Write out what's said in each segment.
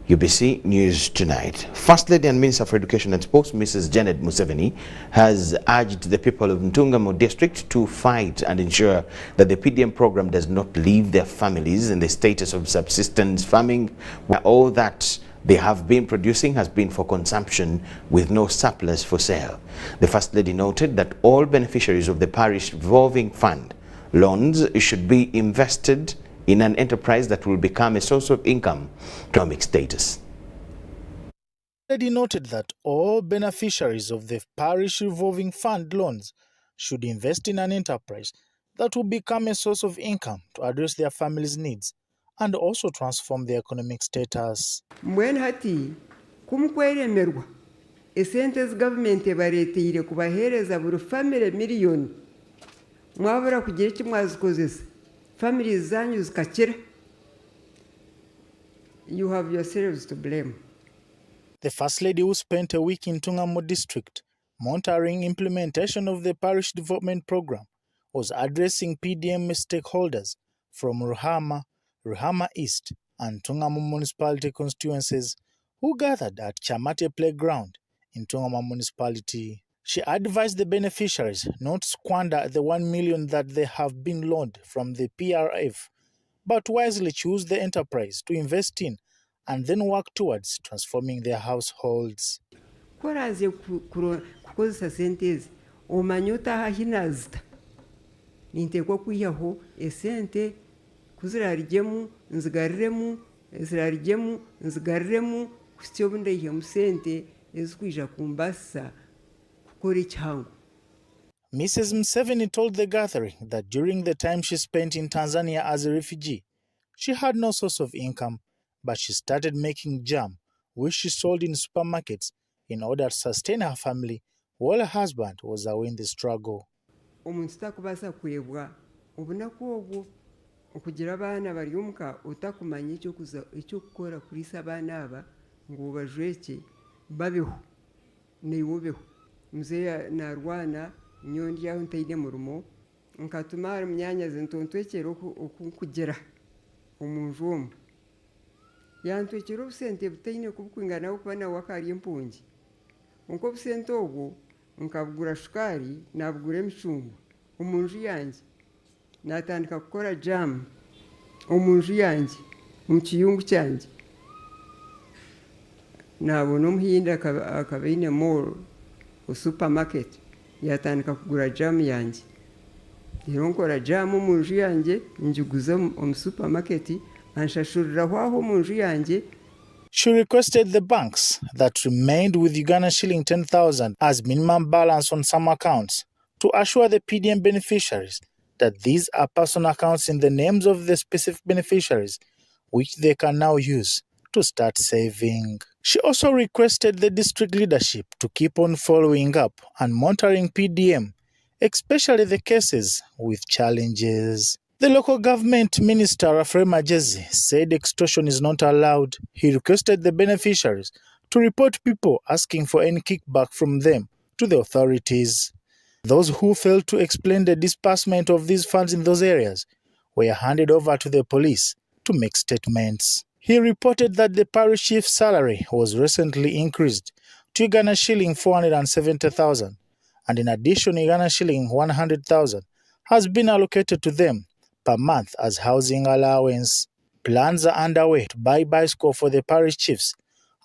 UBC News Tonight. First Lady and Minister for Education and Sports, Mrs. Janet Museveni, has urged the people of Ntungamo district to fight and ensure that the PDM program does not leave their families in the status of subsistence farming, where all that they have been producing has been for consumption with no surplus for sale. The First Lady noted that all beneficiaries of the parish revolving fund loans should be invested in an enterprise that will become a source of income, economic status. The lady noted that all beneficiaries of the parish revolving fund loans should invest in an enterprise that will become a source of income to address their families' needs and also transform their economic status. Mwene hati kumukweremerwa esente government baretire kubahereza buri family miliyoni mwabura kugira iki mwazikozesa families zanyu zikakira. You have yourselves to blame. The First Lady, who spent a week in Ntungamo district monitoring implementation of the parish development program, was addressing PDM stakeholders from Ruhama East and Ntungamo municipality constituencies who gathered at Chamate Playground in Ntungamo municipality. She advised the beneficiaries not to squander the 1 million that they have been loaned from the PRF, but wisely choose the enterprise to invest in and then work towards transforming their households. Koraze kukozesa sentezi omanyota hahinazita nintekwa kuyaho esente kuzirarijemu nzigariremu kusityo bunde ihe musente ezikwija kumbasa kukora ichangu. Mrs. Museveni told the gathering that during the time she spent in Tanzania as a refugee, she had no source of income, but she started making jam, which she sold in supermarkets in order to sustain her family while her husband was away in the struggle. Omuntu takubasa kwebwa obunaku obwo okugira abana bari omuka utakumanya icyo gukora kurisa abana aba ngo bajweke babeho neiwobeho mzee narwana nyondi yaho ntaine murumo nkatumara myanya zintontwekero okukugera omunju omu yantwekero obusente butaine kubukwingana okubana wakari empungi nko obusente obwo nkabugura shukari nabugura emicungwa omunju yange natandika kukora jam omunju yange omu kiyungu kyange nabona omuhinda akabaine mall o supermarket yatandika kugura jam yange rero nkora jam omunju yange njiguza omu supermarket anshashuriraho aho omunju yange. She requested the banks that remained with Uganda shilling 10,000 as minimum balance on some accounts to assure the PDM beneficiaries that these are personal accounts in the names of the specific beneficiaries, which they can now use to start saving. She also requested the district leadership to keep on following up and monitoring PDM, especially the cases with challenges. The local government minister, Rafre Majezi, said extortion is not allowed. He requested the beneficiaries to report people asking for any kickback from them to the authorities. Those who failed to explain the disbursement of these funds in those areas were handed over to the police to make statements. He reported that the parish chief's salary was recently increased to Uganda shilling 470,000, and in addition, Uganda shilling 100,000 has been allocated to them per month as housing allowance. Plans are underway to buy bicycles for the parish chiefs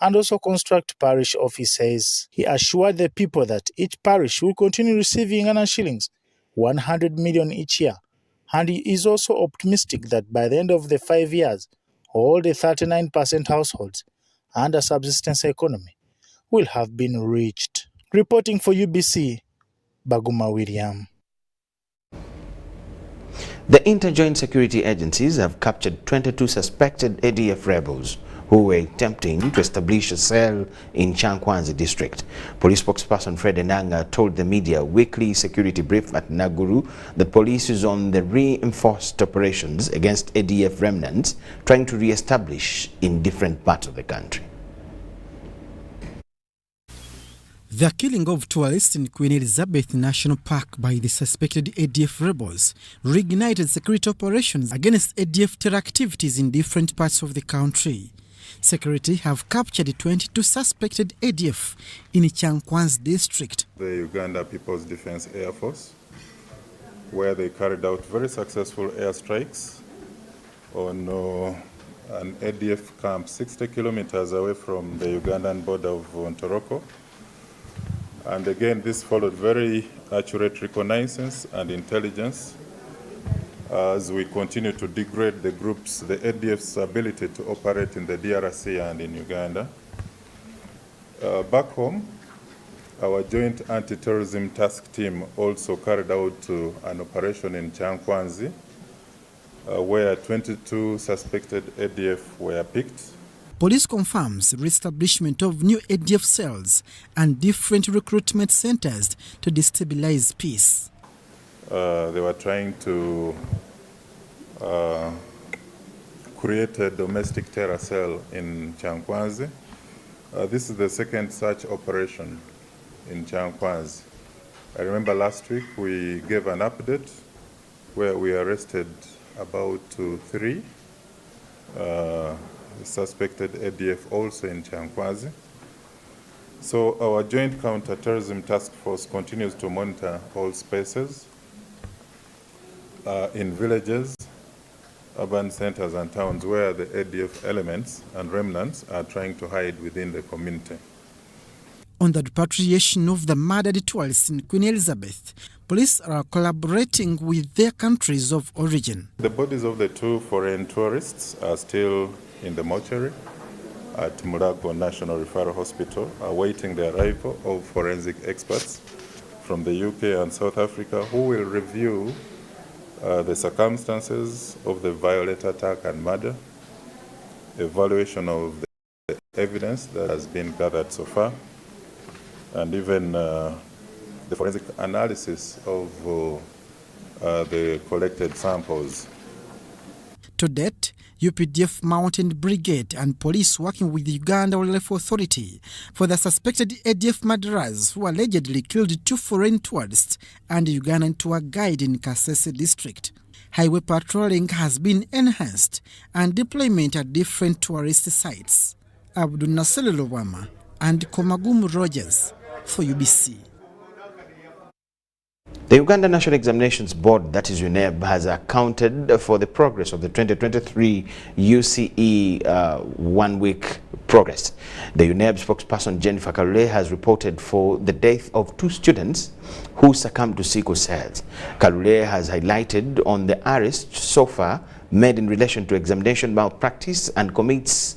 and also construct parish offices. He assured the people that each parish will continue receiving Uganda shillings 100 million each year, and he is also optimistic that by the end of the 5 years, all the 39% households under subsistence economy will have been reached. Reporting for UBC, Baguma William. The Interjoint Security Agencies have captured 22 suspected ADF rebels who were attempting to establish a cell in Chankwanzi district. Police spokesperson Fred Enanga told the media weekly security brief at Naguru that police is on the reinforced operations against ADF remnants trying to re-establish in different parts of the country. The killing of tourists in Queen Elizabeth National Park by the suspected ADF rebels reignited security operations against ADF terror activities in different parts of the country. Security have captured 22 suspected ADF in Chankwan's district. The Uganda People's Defense Air Force, where they carried out very successful airstrikes on an ADF camp 60 kilometers away from the Ugandan border of Ntoroko. And again, this followed very accurate reconnaissance and intelligence as we continue to degrade the ADF's ability to operate in the DRC and in Uganda. Back home, our joint anti-terrorism task team also carried out an operation in Chankwanzi, where 22 suspected ADF were picked. Police confirms re-establishment of new ADF cells and different recruitment centers to destabilize peace. They were trying to create a domestic terror cell in Chankwanzi. This is the second such operation in Chankwanzi. I remember last week we gave an update where we arrested about 3 suspected ADF also in Chankwanzi. So our joint counter-terrorism task force continues to monitor all spaces in villages, urban centers and towns where the ADF elements and remnants are trying to hide within the community. On the repatriation of the murdered tourists in Queen Elizabeth, police are collaborating with their countries of origin. The bodies of the 2 foreign tourists are still in the mortuary at Mulago National Referral Hospital, awaiting the arrival of forensic experts from the UK and South Africa who will review the circumstances of the violent attack and murder, evaluation of the evidence that has been gathered so far, and even the forensic analysis of the collected samples. To date, UPDF Mountain Brigade and police working with the Uganda Wildlife Authority for the suspected ADF murderers who allegedly killed 2 foreign tourists and a Ugandan tour guide in Kasese district. Highway patrolling has been enhanced and deployment at different tourist sites. Abdul Nasser Lowama and Komagum Rogers for UBC. The Uganda National Examinations Board, that is UNEB, has accounted for the progress of the 2023 UCE one-week progress. The UNEB spokesperson Jennifer Kalule has reported for the death of 2 students who succumbed to sickle cells. Kalule has highlighted on the arrests so far made in relation to examination malpractice and commits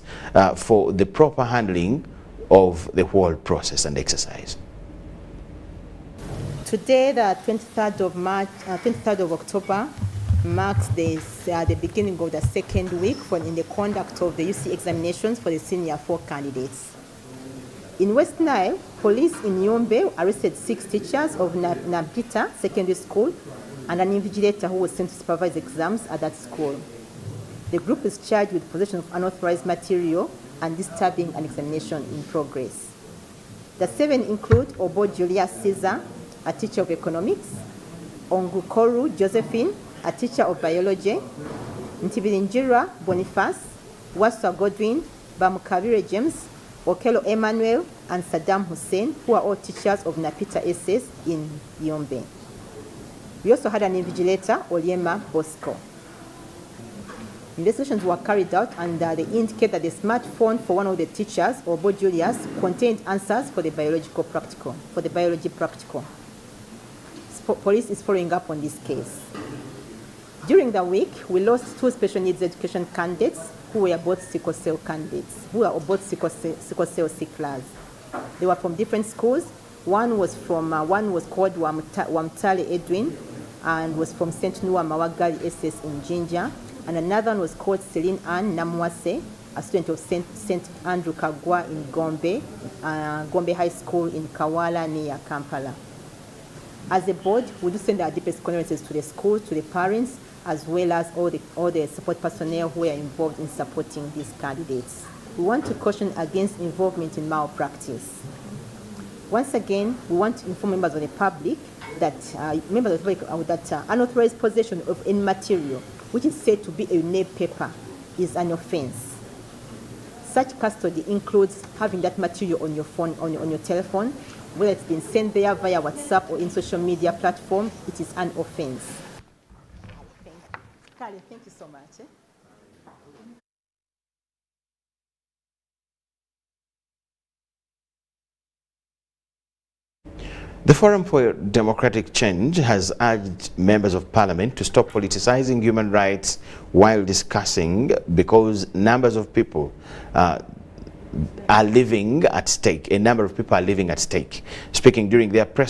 for the proper handling of the whole process and exercise. Today, the 23rd of October, marks the beginning of the second week in the conduct of the UC examinations for the senior 4 candidates. In West Nile, police in Yombe arrested 6 teachers of Nampita Secondary School and an invigilator who was sent to supervise exams at that school. The group is charged with possession of unauthorized material and disturbing an examination in progress. The 7 include Obo Julia Caesar, a teacher of economics, Ongukoru Josephine, a teacher of biology, Ntibirinjira Boniface, Waswa Godwin, Bamukabire James, Okelo Emmanuel, and Saddam Hussein, who are all teachers of Napita SS in Yombe. We also had an invigilator, Oliema Bosco. Investigations were carried out and they indicate that the smartphone for one of the teachers, Obo Julius, contained answers for the biology practical. Police is following up on this case. During the week, we lost 2 special needs education candidates who were both sickle cell candidates, who are both sickle cell sicklers. They were from different schools. One was called Wamtale Edwin and was from St. Noah Mawagali SS in Jinja, and another one was called Celine Ann Namwase, a student of St. Andrew Kagwa in Gombe High School in Kawala near Kampala. As a board, we do send our deepest condolences to the school, to the parents, as well as all the support personnel who are involved in supporting these candidates. We want to caution against involvement in malpractice. Once again, we want to inform members of the public that unauthorized possession of any material which is said to be a UNEB paper is an offense. such custody includes having that material on your phone, on your telephone, whether it's been sent there via WhatsApp or in social media platform, it is an offense. Kali, thank you so much. The Forum for Democratic Change has urged members of parliament to stop politicizing human rights while discussing, because numbers of people are living at stake. A number of people are living at stake. Speaking during their press